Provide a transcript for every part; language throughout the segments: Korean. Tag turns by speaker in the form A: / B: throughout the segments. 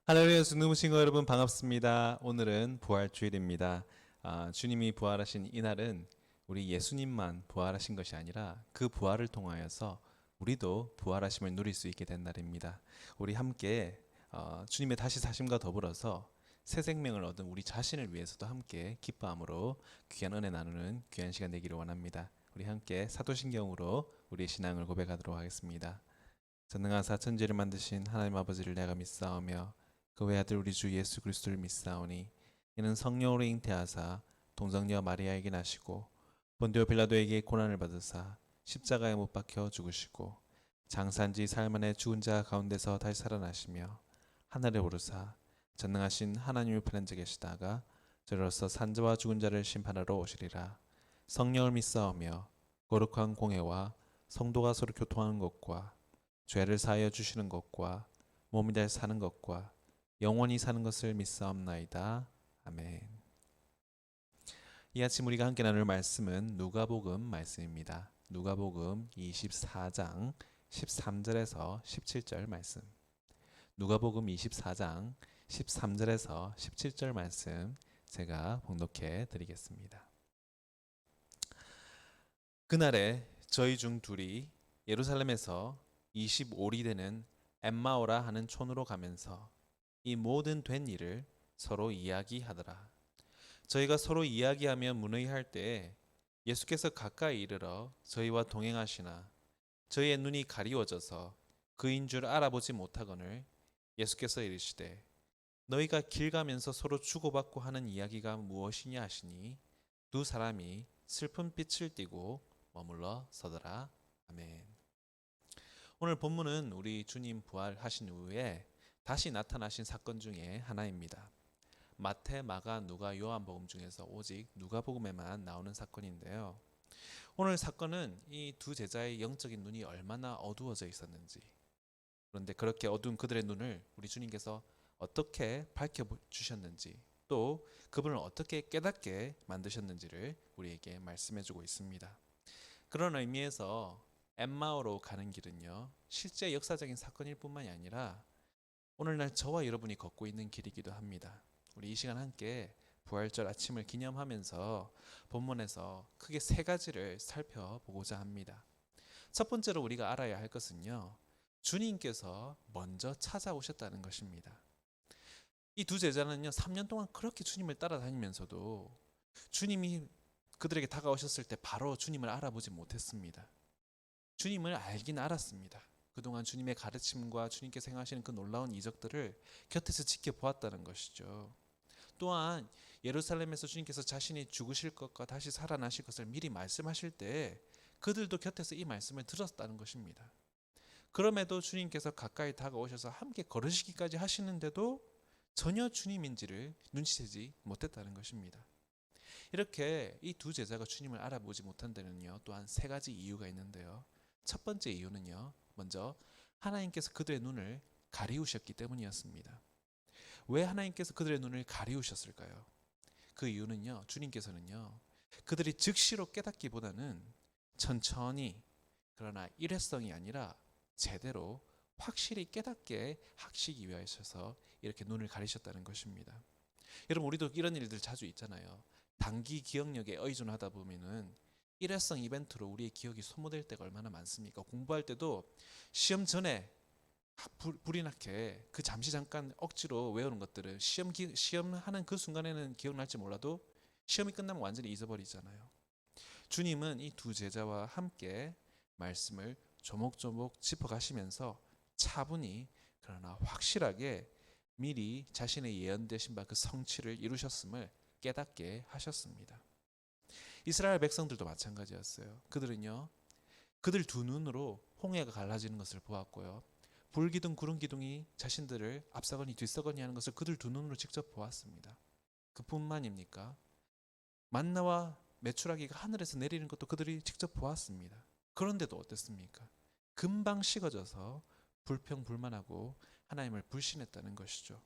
A: 할렐루야, 수능무신 거 여러분 반갑습니다. 오늘은 부활주일입니다. 주님이 부활하신 이날은 우리 예수님만 부활하신 것이 아니라 그 부활을 통하여서 우리도 부활하심을 누릴 수 있게 된 날입니다. 우리 함께 주님의 다시 사심과 더불어서 새 생명을 얻은 우리 자신을 위해서도 함께 기뻐함으로 귀한 은혜 나누는 귀한 시간 되기를 원합니다. 우리 함께 사도신경으로 우리의 신앙을 고백하도록 하겠습니다. 전능한 사천지를 만드신 하나님 아버지를 내가 믿사오며 그 외아들 우리 주 예수 그리스도를 믿사오니 이는 성령으로 잉태하사 동정녀 마리아에게 나시고 본디오 빌라도에게 고난을 받으사 십자가에 못 박혀 죽으시고 장사한지 사흘 만에 죽은 자 가운데서 다시 살아나시며 하늘에 오르사 전능하신 하나님의 편한자 계시다가 저로서 산자와 죽은 자를 심판하러 오시리라. 성령을 믿사오며 거룩한 공회와 성도가 서로 교통하는 것과 죄를 사하여 주시는 것과 몸이 잘 사는 것과 영원히 사는 것을 믿사옵나이다. 아멘. 이 아침 우리가 함께 나눌 말씀은 누가복음 말씀입니다. 누가복음 24장 13절에서 17절 말씀. 누가복음 24장 13절에서 17절 말씀 제가 봉독해 드리겠습니다. 그날에 저희 중 둘이 예루살렘에서 25리 되는 엠마오라 하는 촌으로 가면서 이 모든 된 일을 서로 이야기하더라. 저희가 서로 이야기하며 문의할 때에 예수께서 가까이 이르러 저희와 동행하시나 저희의 눈이 가리워져서 그인 줄 알아보지 못하거늘 예수께서 이르시되 너희가 길 가면서 서로 주고받고 하는 이야기가 무엇이냐 하시니 두 사람이 슬픈 빛을 띠고 머물러 서더라. 아멘. 오늘 본문은 우리 주님 부활하신 후에 다시 나타나신 사건 중에 하나입니다. 마태, 마가, 누가, 요한복음 중에서 오직 누가복음에만 나오는 사건인데요. 오늘 사건은 이 두 제자의 영적인 눈이 얼마나 어두워져 있었는지, 그런데 그렇게 어두운 그들의 눈을 우리 주님께서 어떻게 밝혀주셨는지, 또 그분을 어떻게 깨닫게 만드셨는지를 우리에게 말씀해주고 있습니다. 그런 의미에서 엠마오로 가는 길은요, 실제 역사적인 사건일 뿐만이 아니라 오늘날 저와 여러분이 걷고 있는 길이기도 합니다. 우리 이 시간 함께 부활절 아침을 기념하면서 본문에서 크게 세 가지를 살펴보고자 합니다. 첫 번째로 우리가 알아야 할 것은요, 주님께서 먼저 찾아오셨다는 것입니다. 이 두 제자는요, 3년 동안 그렇게 주님을 따라다니면서도 주님이 그들에게 다가오셨을 때 바로 주님을 알아보지 못했습니다. 주님을 알긴 알았습니다. 그동안 주님의 가르침과 주님께서 행하시는 그 놀라운 이적들을 곁에서 지켜보았다는 것이죠. 또한 예루살렘에서 주님께서 자신이 죽으실 것과 다시 살아나실 것을 미리 말씀하실 때 그들도 곁에서 이 말씀을 들었다는 것입니다. 그럼에도 주님께서 가까이 다가오셔서 함께 걸으시기까지 하시는데도 전혀 주님인지를 눈치채지 못했다는 것입니다. 이렇게 이 두 제자가 주님을 알아보지 못한 데는요, 또한 세 가지 이유가 있는데요. 첫 번째 이유는요, 먼저 하나님께서 그들의 눈을 가리우셨기 때문이었습니다. 왜 하나님께서 그들의 눈을 가리우셨을까요? 그 이유는요, 주님께서는요, 그들이 즉시로 깨닫기보다는 천천히, 그러나 일회성이 아니라 제대로 확실히 깨닫게 하시기 위하셔서 이렇게 눈을 가리셨다는 것입니다. 여러분, 우리도 이런 일들 자주 있잖아요. 단기 기억력에 의존하다 보면은 일회성 이벤트로 우리의 기억이 소모될 때가 얼마나 많습니까? 공부할 때도 시험 전에 불이 나게 그 잠깐 억지로 외우는 것들은 시험하는 그 순간에는 기억날지 몰라도 시험이 끝나면 완전히 잊어버리잖아요. 주님은 이 두 제자와 함께 말씀을 조목조목 짚어가시면서 차분히 그러나 확실하게 미리 자신의 예언되신 바 그 성취를 이루셨음을 깨닫게 하셨습니다. 이스라엘 백성들도 마찬가지였어요. 그들은요, 그들 두 눈으로 홍해가 갈라지는 것을 보았고요, 불기둥 구름기둥이 자신들을 앞서거니 뒤서거니 하는 것을 그들 두 눈으로 직접 보았습니다. 그뿐만입니까? 만나와 메추라기가 하늘에서 내리는 것도 그들이 직접 보았습니다. 그런데도 어땠습니까? 금방 식어져서 불평불만하고 하나님을 불신했다는 것이죠.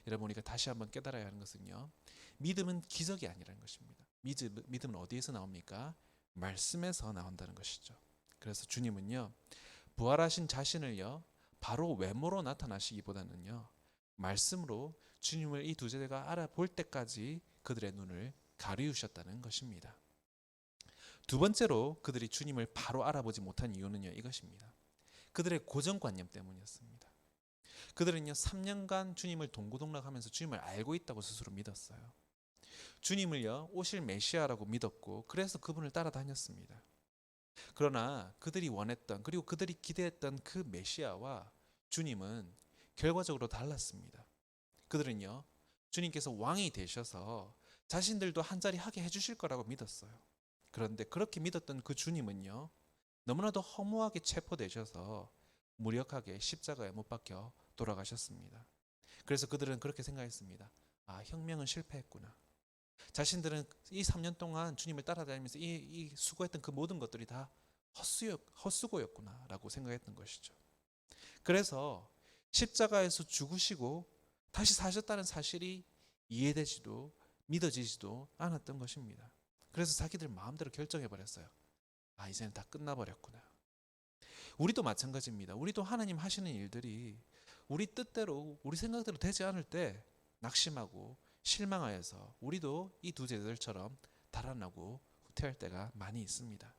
A: 여러분, 우리가 다시 한번 깨달아야 하는 것은요, 믿음은 기적이 아니라는 것입니다. 믿음은 어디에서 나옵니까? 말씀에서 나온다는 것이죠. 그래서 주님은요, 부활하신 자신을요, 바로 외모로 나타나시기보다는요, 말씀으로 주님을 이 두 제자가 알아볼 때까지 그들의 눈을 가리우셨다는 것입니다. 두 번째로 그들이 주님을 바로 알아보지 못한 이유는요, 이것입니다. 그들의 고정관념 때문이었습니다. 그들은요, 3년간 주님을 동고동락하면서 주님을 알고 있다고 스스로 믿었어요. 주님을요, 오실 메시아라고 믿었고, 그래서 그분을 따라다녔습니다. 그러나 그들이 원했던, 그리고 그들이 기대했던 그 메시아와 주님은 결과적으로 달랐습니다. 그들은요, 주님께서 왕이 되셔서 자신들도 한자리 하게 해주실 거라고 믿었어요. 그런데 그렇게 믿었던 그 주님은요, 너무나도 허무하게 체포되셔서 무력하게 십자가에 못 박혀 돌아가셨습니다. 그래서 그들은 그렇게 생각했습니다. 아, 혁명은 실패했구나. 자신들은 이 3년 동안 주님을 따라다니면서 이 수고했던 그 모든 것들이 다 헛수고였구나라고 생각했던 것이죠. 그래서 십자가에서 죽으시고 다시 사셨다는 사실이 이해되지도 믿어지지도 않았던 것입니다. 그래서 자기들 마음대로 결정해버렸어요. 아, 이제는 다 끝나버렸구나. 우리도 마찬가지입니다. 우리도 하나님 하시는 일들이 우리 뜻대로 우리 생각대로 되지 않을 때 낙심하고 실망하여서 우리도 이 두 제자들처럼 달아나고 후퇴할 때가 많이 있습니다.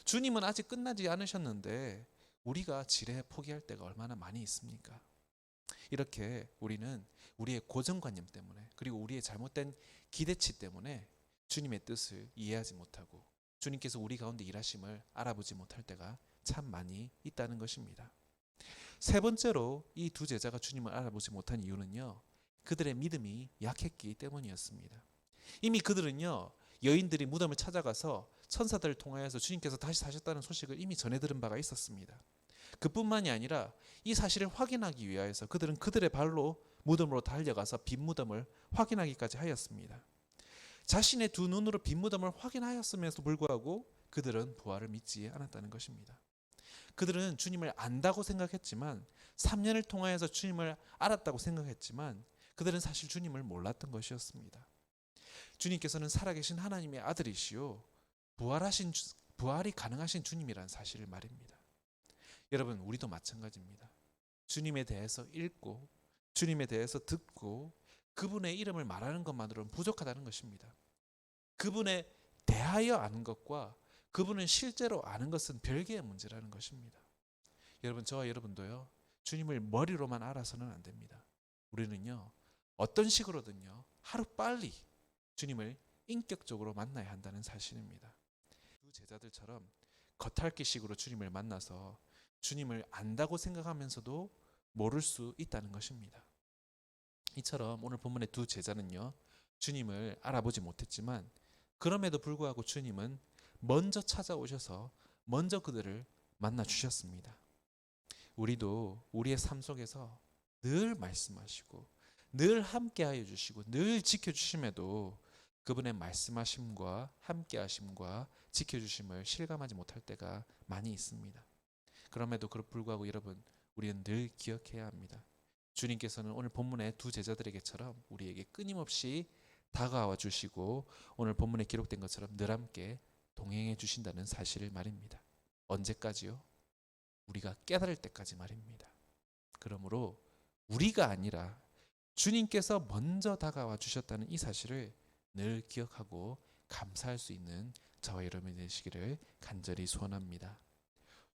A: 주님은 아직 끝나지 않으셨는데 우리가 지레 포기할 때가 얼마나 많이 있습니까? 이렇게 우리는 우리의 고정관념 때문에, 그리고 우리의 잘못된 기대치 때문에 주님의 뜻을 이해하지 못하고 주님께서 우리 가운데 일하심을 알아보지 못할 때가 참 많이 있다는 것입니다. 세 번째로 이 두 제자가 주님을 알아보지 못한 이유는요, 그들의 믿음이 약했기 때문이었습니다. 이미 그들은요, 여인들이 무덤을 찾아가서 천사들을 통하여서 주님께서 다시 사셨다는 소식을 이미 전해 들은 바가 있었습니다. 그뿐만이 아니라 이 사실을 확인하기 위하여서 그들은 그들의 발로 무덤으로 달려가서 빈 무덤을 확인하기까지 하였습니다. 자신의 두 눈으로 빈 무덤을 확인하였음에도 불구하고 그들은 부활을 믿지 않았다는 것입니다. 그들은 주님을 안다고 생각했지만, 3년을 통하여서 주님을 알았다고 생각했지만 그들은 사실 주님을 몰랐던 것이었습니다. 주님께서는 살아계신 하나님의 아들이시요 부활이 가능하신 주님이라는 사실을 말입니다. 여러분, 우리도 마찬가지입니다. 주님에 대해서 읽고 주님에 대해서 듣고 그분의 이름을 말하는 것만으로는 부족하다는 것입니다. 그분에 대하여 아는 것과 그분은 실제로 아는 것은 별개의 문제라는 것입니다. 여러분, 저와 여러분도요, 주님을 머리로만 알아서는 안 됩니다. 우리는요, 어떤 식으로든요, 하루빨리 주님을 인격적으로 만나야 한다는 사실입니다. 두 제자들처럼 겉핥기식으로 주님을 만나서 주님을 안다고 생각하면서도 모를 수 있다는 것입니다. 이처럼 오늘 본문의 두 제자는요, 주님을 알아보지 못했지만 그럼에도 불구하고 주님은 먼저 찾아오셔서 먼저 그들을 만나 주셨습니다. 우리도 우리의 삶 속에서 늘 말씀하시고 늘 함께하여 주시고 늘 지켜주심에도 그분의 말씀하심과 함께하심과 지켜주심을 실감하지 못할 때가 많이 있습니다. 그럼에도 불구하고 여러분, 우리는 늘 기억해야 합니다. 주님께서는 오늘 본문의 두 제자들에게처럼 우리에게 끊임없이 다가와 주시고 오늘 본문에 기록된 것처럼 늘 함께 동행해 주신다는 사실을 말입니다. 언제까지요? 우리가 깨달을 때까지 말입니다. 그러므로 우리가 아니라 주님께서 먼저 다가와 주셨다는 이 사실을 늘 기억하고 감사할 수 있는 저와 여러분이 되시기를 간절히 소원합니다.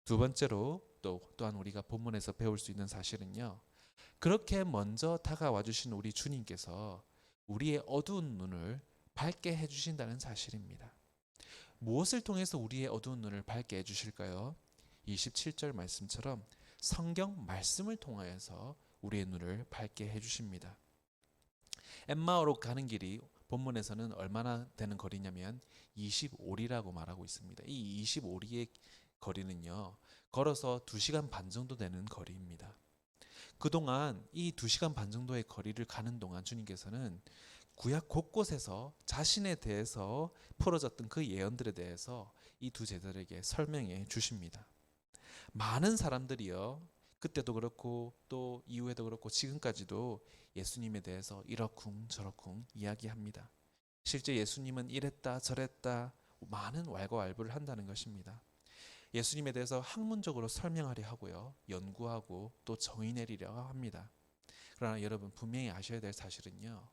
A: 두 번째로 또한 우리가 본문에서 배울 수 있는 사실은요, 그렇게 먼저 다가와 주신 우리 주님께서 우리의 어두운 눈을 밝게 해주신다는 사실입니다. 무엇을 통해서 우리의 어두운 눈을 밝게 해주실까요? 27절 말씀처럼 성경 말씀을 통하여서 우리의 눈을 밝게 해주십니다. 엠마오로 가는 길이 본문에서는 얼마나 되는 거리냐면 25리라고 말하고 있습니다. 이 25리의 거리는요, 걸어서 2시간 반 정도 되는 거리입니다. 그동안 이 2시간 반 정도의 거리를 가는 동안 주님께서는 구약 곳곳에서 자신에 대해서 풀어졌던 그 예언들에 대해서 이 두 제자들에게 설명해 주십니다. 많은 사람들이요, 그때도 그렇고 또 이후에도 그렇고 지금까지도 예수님에 대해서 이러쿵 저러쿵 이야기합니다. 실제 예수님은 이랬다 저랬다 많은 왈가왈부를 한다는 것입니다. 예수님에 대해서 학문적으로 설명하려 하고요, 연구하고 또 정의 내리려 합니다. 그러나 여러분 분명히 아셔야 될 사실은요,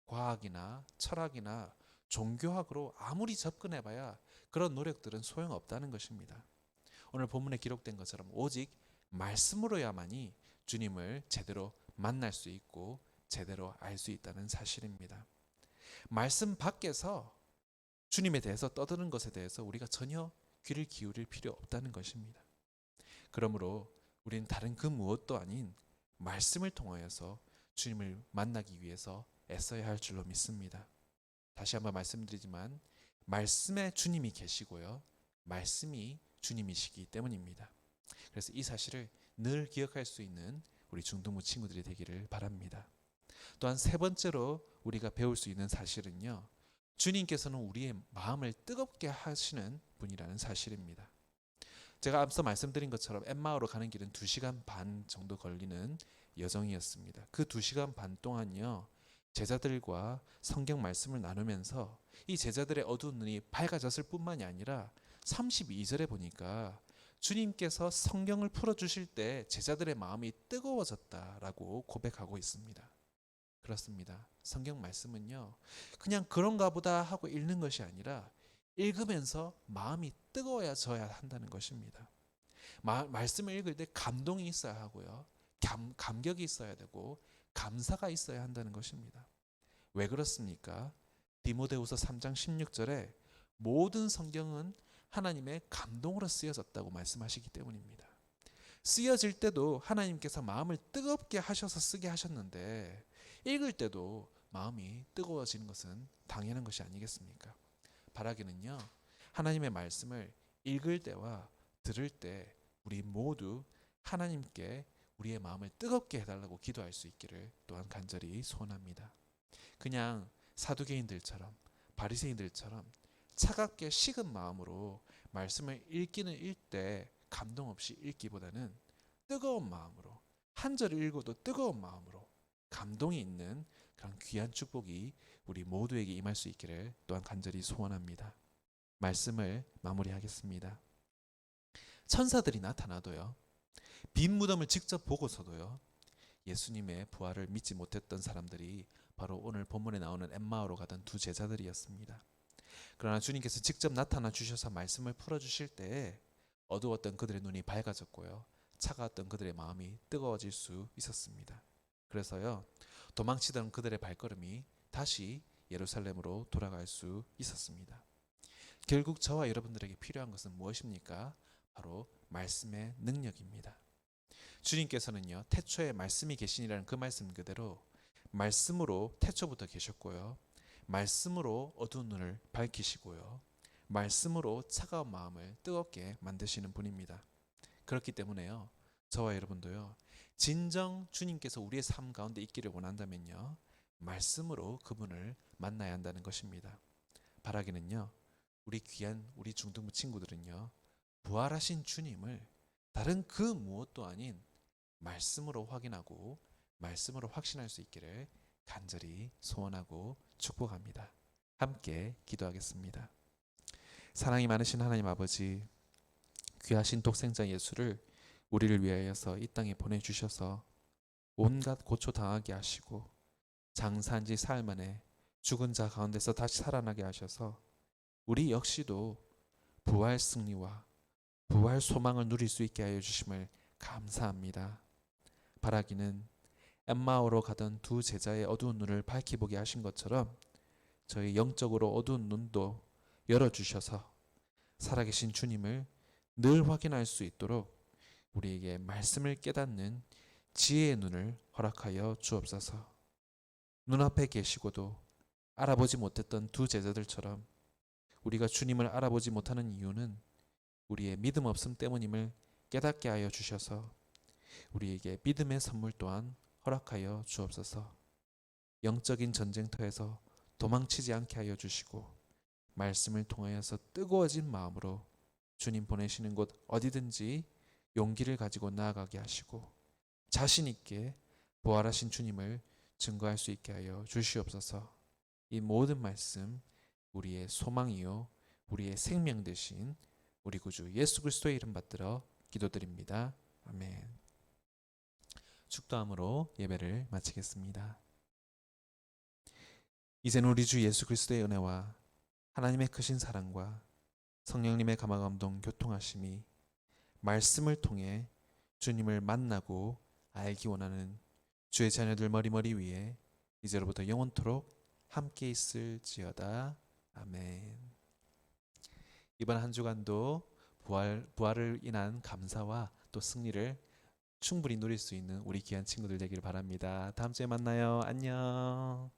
A: 과학이나 철학이나 종교학으로 아무리 접근해봐야 그런 노력들은 소용없다는 것입니다. 오늘 본문에 기록된 것처럼 오직 말씀으로야만이 주님을 제대로 만날 수 있고 제대로 알 수 있다는 사실입니다. 말씀 밖에서 주님에 대해서 떠드는 것에 대해서 우리가 전혀 귀를 기울일 필요 없다는 것입니다. 그러므로 우리는 다른 그 무엇도 아닌 말씀을 통하여서 주님을 만나기 위해서 애써야 할 줄로 믿습니다. 다시 한번 말씀드리지만 말씀에 주님이 계시고요, 말씀이 주님이시기 때문입니다. 그래서 이 사실을 늘 기억할 수 있는 우리 중등부 친구들이 되기를 바랍니다. 또한 세 번째로 우리가 배울 수 있는 사실은요, 주님께서는 우리의 마음을 뜨겁게 하시는 분이라는 사실입니다. 제가 앞서 말씀드린 것처럼 엠마오로 가는 길은 2시간 반 정도 걸리는 여정이었습니다. 그 2시간 반 동안요, 제자들과 성경 말씀을 나누면서 이 제자들의 어두운 눈이 밝아졌을 뿐만이 아니라 32절에 보니까 주님께서 성경을 풀어주실 때 제자들의 마음이 뜨거워졌다라고 고백하고 있습니다. 그렇습니다. 성경 말씀은요, 그냥 그런가 보다 하고 읽는 것이 아니라 읽으면서 마음이 뜨거워져야 한다는 것입니다. 말씀을 읽을 때 감동이 있어야 하고요, 감격이 있어야 되고 감사가 있어야 한다는 것입니다. 왜 그렇습니까? 디모데후서 3장 16절에 모든 성경은 하나님의 감동으로 쓰여졌다고 말씀하시기 때문입니다. 쓰여질 때도 하나님께서 마음을 뜨겁게 하셔서 쓰게 하셨는데 읽을 때도 마음이 뜨거워지는 것은 당연한 것이 아니겠습니까? 바라기는요, 하나님의 말씀을 읽을 때와 들을 때 우리 모두 하나님께 우리의 마음을 뜨겁게 해달라고 기도할 수 있기를 또한 간절히 소원합니다. 그냥 사두개인들처럼 바리새인들처럼 차갑게 식은 마음으로 말씀을 읽기는 읽되 감동 없이 읽기보다는 뜨거운 마음으로, 한 절 읽어도 뜨거운 마음으로 감동이 있는 그런 귀한 축복이 우리 모두에게 임할 수 있기를 또한 간절히 소원합니다. 말씀을 마무리하겠습니다. 천사들이 나타나도요, 빈 무덤을 직접 보고서도요, 예수님의 부활을 믿지 못했던 사람들이 바로 오늘 본문에 나오는 엠마오로 가던 두 제자들이었습니다. 그러나 주님께서 직접 나타나 주셔서 말씀을 풀어주실 때에 어두웠던 그들의 눈이 밝아졌고요, 차가웠던 그들의 마음이 뜨거워질 수 있었습니다. 그래서요, 도망치던 그들의 발걸음이 다시 예루살렘으로 돌아갈 수 있었습니다. 결국 저와 여러분들에게 필요한 것은 무엇입니까? 바로 말씀의 능력입니다. 주님께서는요, 태초에 말씀이 계시니라는 그 말씀 그대로 말씀으로 태초부터 계셨고요, 말씀으로 어두운 눈을 밝히시고요, 말씀으로 차가운 마음을 뜨겁게 만드시는 분입니다. 그렇기 때문에요, 저와 여러분도요, 진정 주님께서 우리의 삶 가운데 있기를 원한다면요, 말씀으로 그분을 만나야 한다는 것입니다. 바라기는요, 우리 귀한 우리 중등부 친구들은요, 부활하신 주님을 다른 그 무엇도 아닌 말씀으로 확인하고 말씀으로 확신할 수 있기를 간절히 소원하고 축복합니다. 함께 기도하겠습니다. 사랑이 많으신 하나님 아버지, 귀하신 독생자 예수를 우리를 위하여서 이 땅에 보내주셔서 온갖 고초 당하게 하시고 장사한 지 사흘 만에 죽은 자 가운데서 다시 살아나게 하셔서 우리 역시도 부활 승리와 부활 소망을 누릴 수 있게 하여 주심을 감사합니다. 바라기는 엠마오로 가던 두 제자의 어두운 눈을 밝히보게 하신 것처럼 저희 영적으로 어두운 눈도 열어주셔서 살아계신 주님을 늘 확인할 수 있도록 우리에게 말씀을 깨닫는 지혜의 눈을 허락하여 주옵소서. 눈앞에 계시고도 알아보지 못했던 두 제자들처럼 우리가 주님을 알아보지 못하는 이유는 우리의 믿음 없음 때문임을 깨닫게 하여 주셔서 우리에게 믿음의 선물 또한 허락하여 주옵소서. 영적인 전쟁터에서 도망치지 않게 하여 주시고 말씀을 통하여서 뜨거워진 마음으로 주님 보내시는 곳 어디든지 용기를 가지고 나아가게 하시고 자신 있게 부활하신 주님을 증거할 수 있게 하여 주시옵소서. 이 모든 말씀 우리의 소망이요 우리의 생명 되신 우리 구주 예수 그리스도의 이름 받들어 기도드립니다. 아멘. 축도함으로 예배를 마치겠습니다. 이제는 우리 주 예수 그리스도의 은혜와 하나님의 크신 사랑과 성령님의 감화감동 교통하심이 말씀을 통해 주님을 만나고 알기 원하는 주의 자녀들 머리머리 위에 이제로부터 영원토록 함께 있을지어다. 아멘. 이번 한 주간도 부활을 인한 감사와 또 승리를 충분히 누릴 수 있는 우리 귀한 친구들 되기를 바랍니다. 다음 주에 만나요. 안녕.